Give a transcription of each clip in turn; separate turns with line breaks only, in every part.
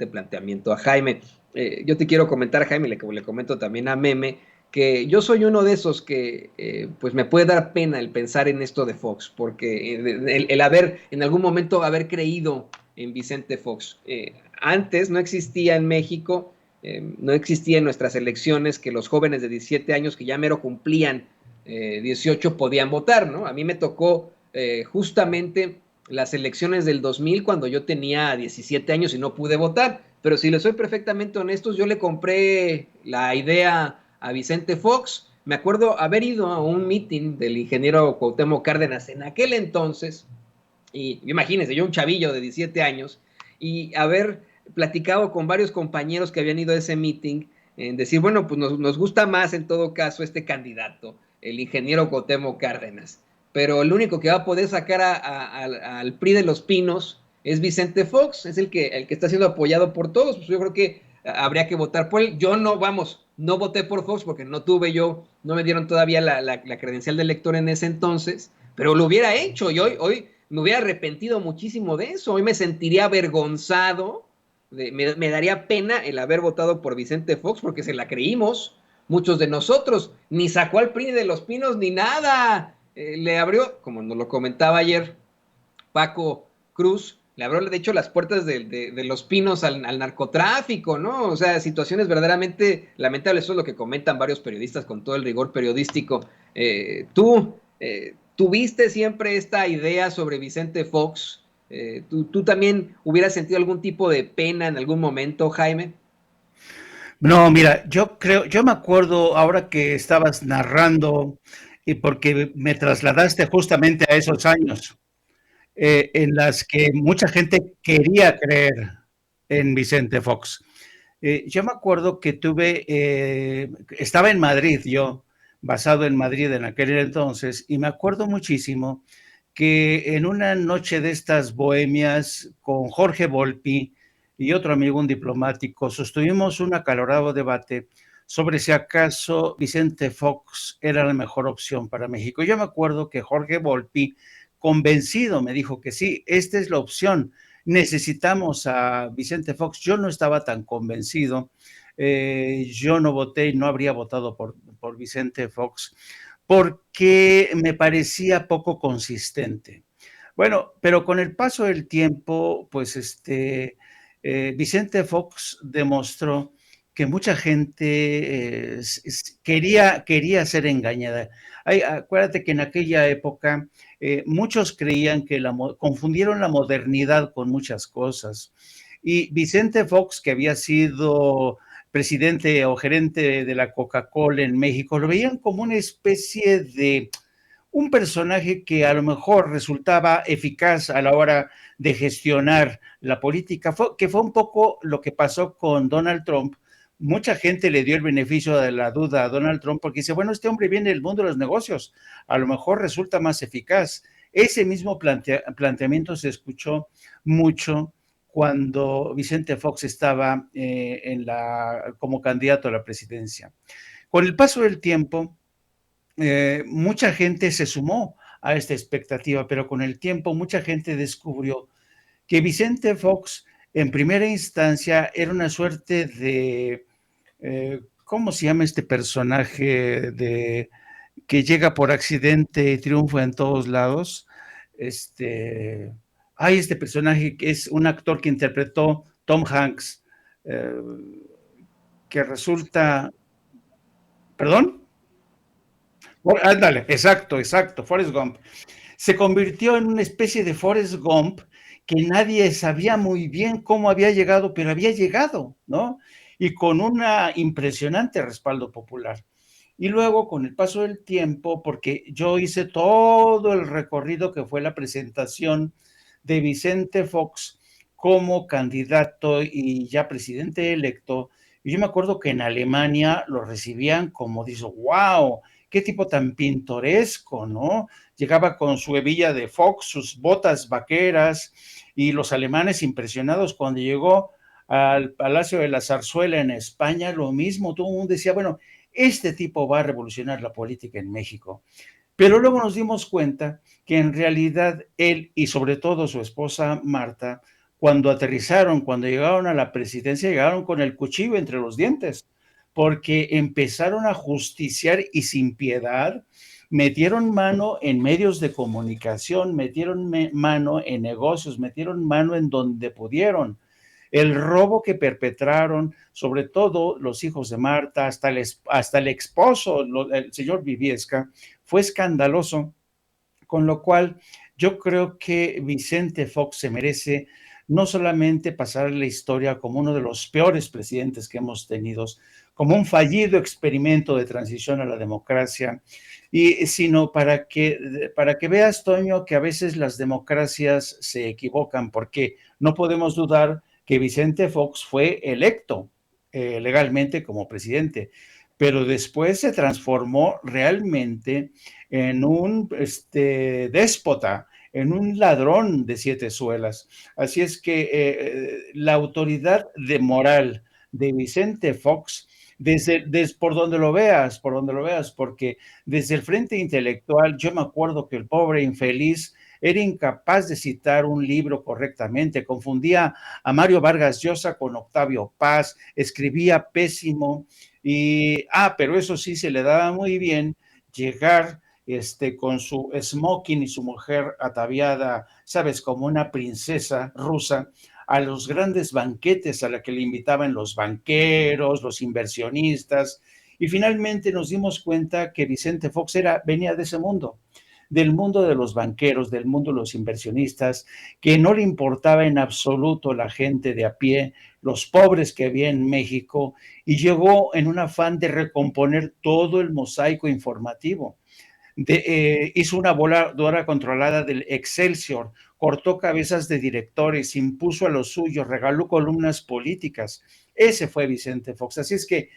planteamiento a Jaime. Yo te quiero comentar, Jaime, le comento también a Meme, que yo soy uno de esos que pues me puede dar pena el pensar en esto de Fox, porque el haber, en algún momento, haber creído en Vicente Fox. Antes no existía en México, no existía en nuestras elecciones que los jóvenes de 17 años que ya mero cumplían 18 podían votar, ¿no? A mí me tocó justamente las elecciones del 2000 cuando yo tenía 17 años y no pude votar, pero si les soy perfectamente honestos, yo le compré la idea a Vicente Fox. Me acuerdo haber ido a un meeting del ingeniero Cuauhtémoc Cárdenas en aquel entonces, y imagínense, yo un chavillo de 17 años, y haber platicado con varios compañeros que habían ido a ese meeting, en decir, bueno, pues nos gusta más en todo caso este candidato, el ingeniero Cuauhtémoc Cárdenas, pero el único que va a poder sacar al PRI de los Pinos es Vicente Fox, es el que está siendo apoyado por todos, pues yo creo que habría que votar por él. Yo no, vamos, no voté por Fox porque no tuve yo, no me dieron todavía la credencial de elector en ese entonces, pero lo hubiera hecho y hoy me hubiera arrepentido muchísimo de eso. Hoy me sentiría avergonzado, me daría pena el haber votado por Vicente Fox porque se la creímos, muchos de nosotros. Ni sacó al PRI de los Pinos ni nada. Le abrió, como nos lo comentaba ayer Paco Cruz, le abrió de hecho las puertas de los Pinos al narcotráfico, ¿no? O sea, situaciones verdaderamente lamentables. Eso es lo que comentan varios periodistas con todo el rigor periodístico. Tú tuviste siempre esta idea sobre Vicente Fox. ¿Tú también hubieras sentido algún tipo de pena en algún momento, Jaime?
No, mira, yo me acuerdo ahora que estabas narrando y porque me trasladaste justamente a esos años en las que mucha gente quería creer en Vicente Fox. Yo me acuerdo que estaba en Madrid yo, basado en Madrid en aquel entonces, y me acuerdo muchísimo que en una noche de estas bohemias con Jorge Volpi y otro amigo, un diplomático, sostuvimos un acalorado debate sobre si acaso Vicente Fox era la mejor opción para México. Yo me acuerdo que Jorge Volpi, convencido, me dijo que sí, esta es la opción, necesitamos a Vicente Fox. Yo no estaba tan convencido, yo no voté y no habría votado por Vicente Fox porque me parecía poco consistente. Bueno, pero con el paso del tiempo, pues Vicente Fox demostró que mucha gente quería ser engañada. Acuérdate que en aquella época muchos creían que confundieron la modernidad con muchas cosas. Y Vicente Fox, que había sido presidente o gerente de la Coca-Cola en México, lo veían como una especie de un personaje que a lo mejor resultaba eficaz a la hora de gestionar la política, que fue un poco lo que pasó con Donald Trump. Mucha gente le dio el beneficio de la duda a Donald Trump porque dice, bueno, este hombre viene del mundo de los negocios, a lo mejor resulta más eficaz. Ese mismo planteamiento se escuchó mucho cuando Vicente Fox estaba como candidato a la presidencia. Con el paso del tiempo, mucha gente se sumó a esta expectativa, pero con el tiempo mucha gente descubrió que Vicente Fox en primera instancia era una suerte de, ¿cómo se llama este personaje que llega por accidente y triunfa en todos lados? Este personaje que es un actor que interpretó Tom Hanks, eh, que resulta, ¿perdón? Ándale, exacto, Forrest Gump. Se convirtió en una especie de Forrest Gump que nadie sabía muy bien cómo había llegado, pero había llegado, ¿no? Y con un impresionante respaldo popular. Y luego, con el paso del tiempo, porque yo hice todo el recorrido que fue la presentación de Vicente Fox como candidato y ya presidente electo, y yo me acuerdo que en Alemania lo recibían como, dice, wow, qué tipo tan pintoresco, ¿no? Llegaba con su hebilla de Fox, sus botas vaqueras, y los alemanes impresionados cuando llegó al Palacio de la Zarzuela en España, lo mismo, todo el mundo decía, bueno, este tipo va a revolucionar la política en México. Pero luego nos dimos cuenta que en realidad él y sobre todo su esposa Marta, cuando aterrizaron, cuando llegaron a la presidencia, llegaron con el cuchillo entre los dientes, porque empezaron a justiciar y sin piedad metieron mano en medios de comunicación, metieron mano en negocios, metieron mano en donde pudieron. El robo que perpetraron, sobre todo los hijos de Marta, hasta el esposo, el señor Viviesca, fue escandaloso, con lo cual yo creo que Vicente Fox se merece no solamente pasar a la historia como uno de los peores presidentes que hemos tenido, como un fallido experimento de transición a la democracia, sino para que veas, Toño, que a veces las democracias se equivocan, porque no podemos dudar que Vicente Fox fue electo legalmente como presidente, pero después se transformó realmente en un déspota, en un ladrón de 7 suelas. Así es que la autoridad de moral de Vicente Fox, por donde lo veas, porque desde el frente intelectual, yo me acuerdo que el pobre infeliz era incapaz de citar un libro correctamente, confundía a Mario Vargas Llosa con Octavio Paz, escribía pésimo, pero eso sí se le daba muy bien llegar con su smoking y su mujer ataviada, sabes, como una princesa rusa, a los grandes banquetes a la que le invitaban los banqueros, los inversionistas, y finalmente nos dimos cuenta que Vicente Fox venía de ese mundo, del mundo de los banqueros, del mundo de los inversionistas, que no le importaba en absoluto la gente de a pie, los pobres que había en México, y llegó en un afán de recomponer todo el mosaico informativo. Hizo una voladora controlada del Excelsior, cortó cabezas de directores, impuso a los suyos, regaló columnas políticas. Ese fue Vicente Fox. Así es que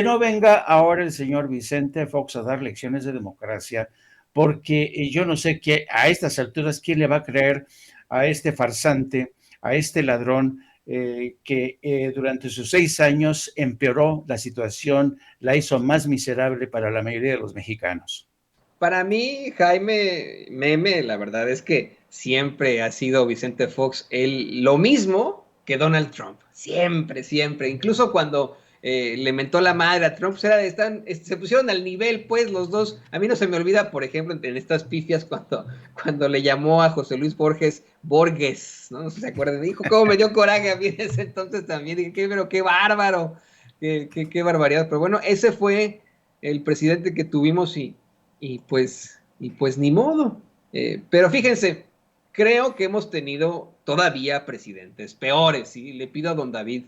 no venga ahora el señor Vicente Fox a dar lecciones de democracia, porque yo no sé qué a estas alturas quién le va a creer a este farsante, a este ladrón que durante sus 6 años empeoró la situación, la hizo más miserable para la mayoría de los mexicanos.
Para mí, Jaime Meme, la verdad es que siempre ha sido Vicente Fox lo mismo que Donald Trump. Siempre, siempre. Incluso cuando le mentó la madre a Trump, pues se pusieron al nivel, pues, los dos. A mí no se me olvida, por ejemplo, en estas pifias, cuando le llamó a José Luis Borges, ¿no? No sé si se acuerdan. Dijo, cómo me dio coraje a mí en ese entonces también. Dije, pero qué bárbaro. Qué barbaridad. Pero bueno, ese fue el presidente que tuvimos y pues ni modo. Pero fíjense, creo que hemos tenido todavía presidentes peores, ¿sí? Le pido a don David